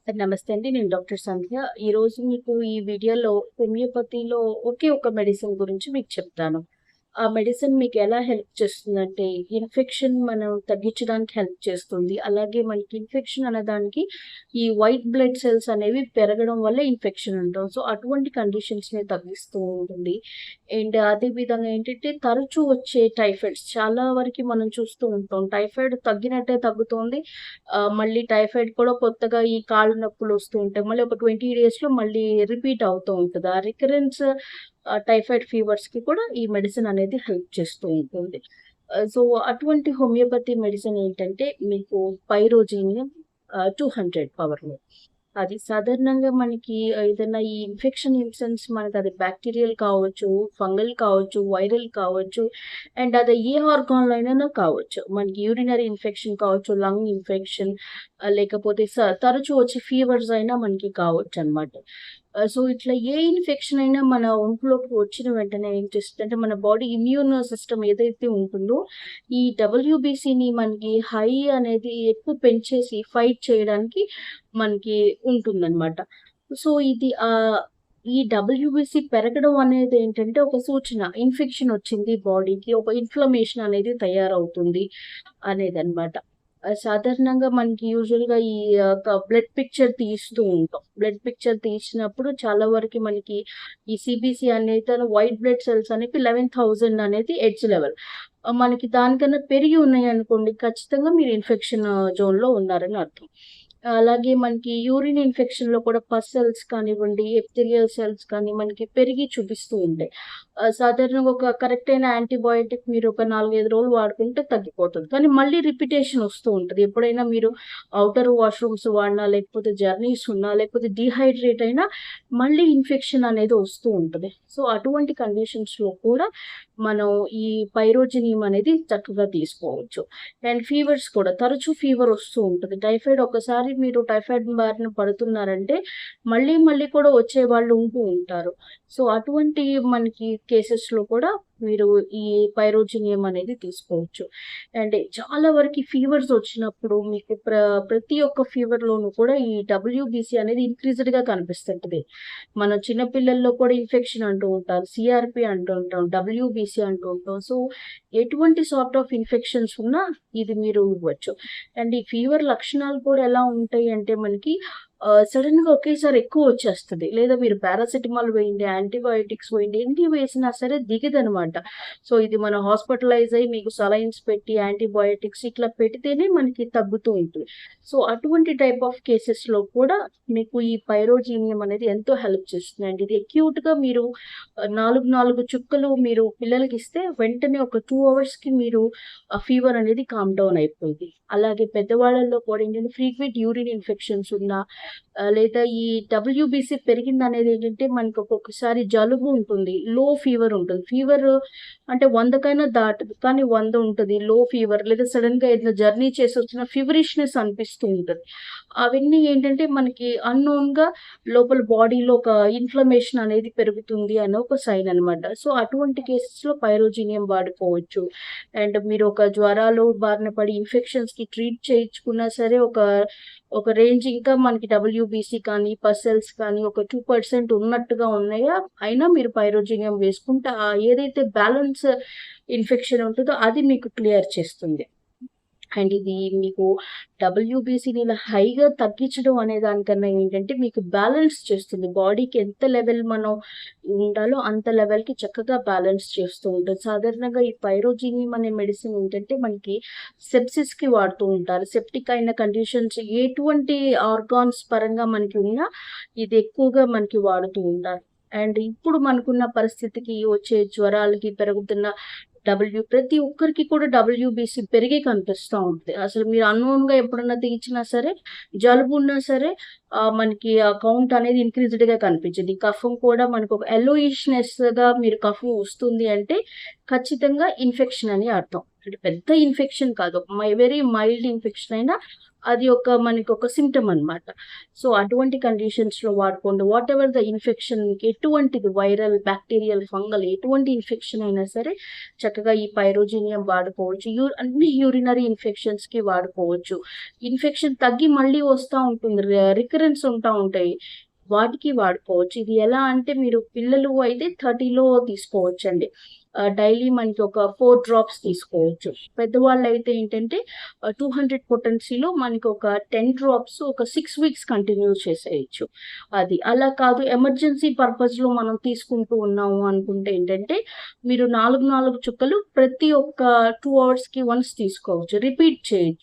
నమస్తే అండి. నేను డాక్టర్ సంధ్య. ఈరోజు మీకు ఈ వీడియోలో హోమియోపతిలో ఒకే ఒక మెడిసిన్ గురించి మీకు చెప్తాను. ఆ మెడిసిన్ మీకు ఎలా హెల్ప్ చేస్తుందంటే, ఇన్ఫెక్షన్ మనం తగ్గించడానికి హెల్ప్ చేస్తుంది. అలాగే మనకి ఇన్ఫెక్షన్ అనేదానికి ఈ వైట్ బ్లడ్ సెల్స్ అనేవి పెరగడం వల్ల ఇన్ఫెక్షన్ అంటాం. సో, అటువంటి కండిషన్స్‌ని తగ్గిస్తూ ఉంటుంది. అండ్ అదే విధంగా ఏంటంటే, తరచూ వచ్చే టైఫాయిడ్స్ చాలా వరకి మనం చూస్తూ ఉంటాం. టైఫాయిడ్ తగ్గినట్టే తగ్గుతోంది. మళ్ళీ టైఫాయిడ్ కూడా కొత్తగా ఈ కాళ్ళు నొప్పులు వస్తూ ఉంటాయి. మళ్ళీ ఒక 20 డేస్‌లో మళ్ళీ రిపీట్ అవుతూ ఉంటది. ఆ రికరెన్స్ టైఫాయిడ్ ఫీవర్స్‌కి కూడా ఈ మెడిసిన్ అనేది హెల్ప్ చేస్తూ ఉంటుంది. సో, అటువంటి హోమియోపతి మెడిసిన్ ఏంటంటే మీకు పైరోజినియం 200 పవర్‌లో. అది సాధారణంగా మనకి ఏదైనా ఈ ఇన్ఫెక్షన్ ఇన్ సెన్స్ మనకది బాక్టీరియల్ కావచ్చు, ఫంగల్ కావచ్చు, వైరల్ కావచ్చు. అండ్ అది ఏ ఆర్గాన్‌లో అయినా కావచ్చు. మనకి యూరినరీ ఇన్ఫెక్షన్ కావచ్చు, లంగ్ ఇన్ఫెక్షన్ లేకపోతే తరచూ వచ్చే ఫీవర్స్ అయినా మనకి కావచ్చనమాట. సో, ఇట్లా ఏ ఇన్ఫెక్షన్ అయినా మన ఒంట్లోకి వచ్చిన వెంటనే ఏం చేస్తదంటే మన బాడీ ఇమ్యూన్ సిస్టమ్ ఏదైతే ఉంటుందో ఈ డబ్ల్యూబీసీని మనకి హై అనేది ఎక్కువ పెంచేసి ఫైట్ చేయడానికి మనకి ఉంటుందనమాట. సో, ఇది ఈ డబ్ల్యూబీసీ పెరగడం అనేదేంటంటే ఒక సూచన. ఇన్ఫెక్షన్ వచ్చింది బాడీకి. ఒక ఇన్‌ఫ్లమేషన్ అనేది తయారవుతుంది అనేదనమాట. సాధారణంగా మనకి యూజువల్‌గా ఈ బ్లడ్ పిక్చర్ తీస్తూ ఉంటాం. బ్లడ్ పిక్చర్ తీసినప్పుడు చాలా వరకి మనకి ఈ సీబీసీ అనేది వైట్ బ్లడ్ సెల్స్ అనేవి 11,000 అనేది ఎడ్జ్ లెవెల్. మనకి దానికన్నా పెరిగి ఉన్నాయనుకోండి ఖచ్చితంగా మీరు ఇన్ఫెక్షన్ జోన్‌లో ఉన్నారని అర్థం. అలాగే మనకి యూరిన్ ఇన్ఫెక్షన్‌లో కూడా పస్ సెల్స్ కానివ్వండి, ఎపిథీలియల్ సెల్స్ కానీ మనకి పెరిగి చూపిస్తూ ఉంటాయి. సాధారణంగా ఒక కరెక్ట్ అయిన యాంటీబయోటిక్ మీరు ఒక 4, 5 రోజులు వాడుకుంటే తగ్గిపోతుంది. కానీ మళ్ళీ రిపిటేషన్ వస్తూ ఉంటది. ఎప్పుడైనా మీరు ఔటర్ వాష్‌రూమ్స్ వాడినా, లేకపోతే జర్నీస్ ఉన్నా, లేకపోతే డీహైడ్రేట్ అయినా మళ్ళీ ఇన్ఫెక్షన్ అనేది వస్తూ ఉంటది. సో, అటువంటి కండిషన్స్‌లో కూడా మనం ఈ పైరోజినియం అనేది చక్కగా తీసుకోవచ్చు. అండ్ ఫీవర్స్ కూడా తరచూ ఫీవర్ వస్తూ ఉంటది. టైఫాయిడ్ ఒకసారి మీరు టైఫాయిడ్ బారిన పడుతున్నారంటే, మళ్ళీ మళ్ళీ కూడా వచ్చేవాళ్ళు ఉంటూ ఉంటారు. సో, అటువంటి మనకి కేసెస్‌లో కూడా మీరు ఈ పైరోజినియం అనేది తీసుకోవచ్చు. అండ్ చాలా వరకి ఫీవర్స్ వచ్చినప్పుడు మీకు ప్రతి ఒక్క ఫీవర్‌లోనూ కూడా ఈ డబ్ల్యూబీసీ అనేది ఇంక్రీజ్డ్‌గా కనిపిస్తుంటది. మన చిన్న పిల్లల్లో కూడా ఇన్ఫెక్షన్ అంటూ ఉంటారు. సీఆర్‌పీ అంటూ ఉంటాం. డబ్ల్యూబీసీ అంటూ ఉంటాం. సో, ఎటువంటి సార్ట్ ఆఫ్ ఇన్ఫెక్షన్స్ ఉన్నా ఇది మీరు ఇవ్వచ్చు. అండ్ ఈ ఫీవర్ లక్షణాలు కూడా ఎలా ఉంటాయి అంటే మనకి సడెన్‌గా ఒకేసారి ఎక్కువొచ్చేస్తది. లేదా మీరు పారాసిటమాల్ వేయండి, యాంటీబయోటిక్స్ వేయండి, ఎన్ని వేసినా సరే దిగదనమాట. సో, ఇది మనం హాస్పిటలైజ్ అయ్యి మీకు సలైన్స్ పెట్టి, యాంటీబయోటిక్స్ ఇట్లా పెడితేనే మనకి తగ్గుతూ ఉంటుంది. సో, అటువంటి టైప్ ఆఫ్ కేసెస్‌లో కూడా మీకు ఈ పైరోజీనియం అనేది ఎంతో హెల్ప్ చేస్తుందండి. ఇది అక్యూట్‌గా మీరు 4 చుక్కలు మీరు పిల్లలకిస్తే వెంటనే ఒక 2 అవర్స్‌కి మీరు ఆ ఫీవర్ అనేది కామ్ డౌన్ అయిపోద్ది. అలాగే పెద్దవాళ్ళలో కూడా ఏంటంటే ఫ్రీక్వెంట్ యూరిన్ ఇన్ఫెక్షన్స్ ఉన్నా లేదా ఈ డబ్ల్యూబీసీ పెరిగిందనేదేంటంటే మనకి ఒక్కొక్కసారి జలుబు ఉంటుంది. లో ఫీవర్ ఉంటుంది. ఫీవర్ అంటే 100 కైనా దాటదు. కానీ 100 ఉంటది. లో ఫీవర్ లేదా సడెన్‌గా ఏదైనా జర్నీ చేసొచ్చిన ఫీవరిష్‌నెస్ అనిపిస్తూ ఉంటది. అవన్నీ ఏంటంటే మనకి అన్‌నోన్‌గా లోపల బాడీలో ఒక ఇన్‌ఫ్లమేషన్ అనేది పెరుగుతుంది అనే ఒక సైన్ అనమాట. సో, అటువంటి కేసెస్‌లో పైరోజినియం వాడుకోవచ్చు. అండ్ మీరు ఒక జ్వరాలు బారిన పడి ఇన్ఫెక్షన్స్‌కి ట్రీట్ చేయించుకున్నా సరే ఒక రేంజ్ ఇంకా మనకి డబ్ల్యూబీసీ కానీ, పస్సెల్స్ కానీ ఒక 2% ఉన్నట్టుగా ఉన్నాయా, అయినా మీరు పైరోజినియం వేసుకుంటే ఏదైతే బ్యాలెన్స్ ఇన్ఫెక్షన్ ఉంటదో అది మీకు క్లియర్ చేస్తుంది. అండ్ ఇది మీకు డబ్ల్యూబీసీని ఇలా హైగా తగ్గించడం అనే దానికన్నా ఏంటంటే మీకు బ్యాలెన్స్ చేస్తుంది. బాడీకి ఎంత లెవెల్ మనం ఉండాలో అంత లెవెల్‌కి చక్కగా బ్యాలెన్స్ చేస్తూ ఉంటుంది. సాధారణంగా ఈ పైరోజినియం అనే మెడిసిన్ ఏంటంటే మనకి సెప్సిస్‌కి వాడుతూ ఉంటారు. సెప్టిక్ అయిన కండిషన్స్ ఎటువంటి ఆర్గాన్స్ పరంగా మనకి ఉన్నా ఇది ఎక్కువగా మనకి వాడుతూ ఉంటారు. అండ్ ఇప్పుడు మనకున్న పరిస్థితికి వచ్చే జ్వరాలకి పెరుగుతున్న ప్రతి ఒక్కరికి కూడా డబ్ల్యూబీసీ పెరిగే కనిపిస్తా ఉంటది. అసలు మీరు అన్‌నోన్‌గా ఎప్పుడన్నా తీయించినా సరే, జలుబున్నా సరే మనకి ఆ కౌంట్ అనేది ఇంక్రీజ్డ్‌గా కనిపించిద్ది. కఫం కూడా మనకొక యెల్లోయిష్‌నెస్‌గా మీరు కఫం వస్తుంది అంటే, ఖచ్చితంగా ఇన్ఫెక్షన్ అని అర్థం. అంటే పెద్ద ఇన్ఫెక్షన్ కాదు. వెరీ మైల్డ్ ఇన్ఫెక్షన్ అయినా అది మనకి ఒక సింప్టమ్ అన్నమాట. సో, అటువంటి కండిషన్స్‌లో వాడుకోండి. వాటెవర్ ద ఇన్ఫెక్షన్ మీకు ఎటువంటిది వైరల్, బాక్టీరియల్, ఫంగల్ ఎటువంటి ఇన్ఫెక్షన్ అయినా సరే చక్కగా ఈ పైరోజీనియం వాడుకోవచ్చు. అన్ని యూరినరీ ఇన్ఫెక్షన్స్‌కి వాడుకోవచ్చు. ఇన్ఫెక్షన్ తగ్గి మళ్ళీ వస్తా ఉంటుంది. రికరెన్స్ ఉంటా ఉంటాయి. వాటికి వాడుకోవచ్చు. ఇది ఎలా అంటే మీరు పిల్లలు అయితే 30లో తీసుకోవచ్చండి. డైలీ మనకి ఒక 4 డ్రాప్స్ తీసుకోవచ్చు. పెద్దవాళ్ళైతే ఏంటంటే 200 పొటెన్సీలో మనకి ఒక 10 డ్రాప్స్ ఒక 6 వీక్స్ కంటిన్యూ చేసేయొచ్చు. అది. అలా కాదు ఎమర్జెన్సీ పర్పస్‌లో మనం తీసుకుంటూ ఉన్నాము అనుకుంటే ఏంటంటే మీరు 4 చుక్కలు ప్రతి ఒక్క 2 అవర్స్‌కి వన్స్ తీసుకోవచ్చు. రిపీట్ చేయొచ్చు.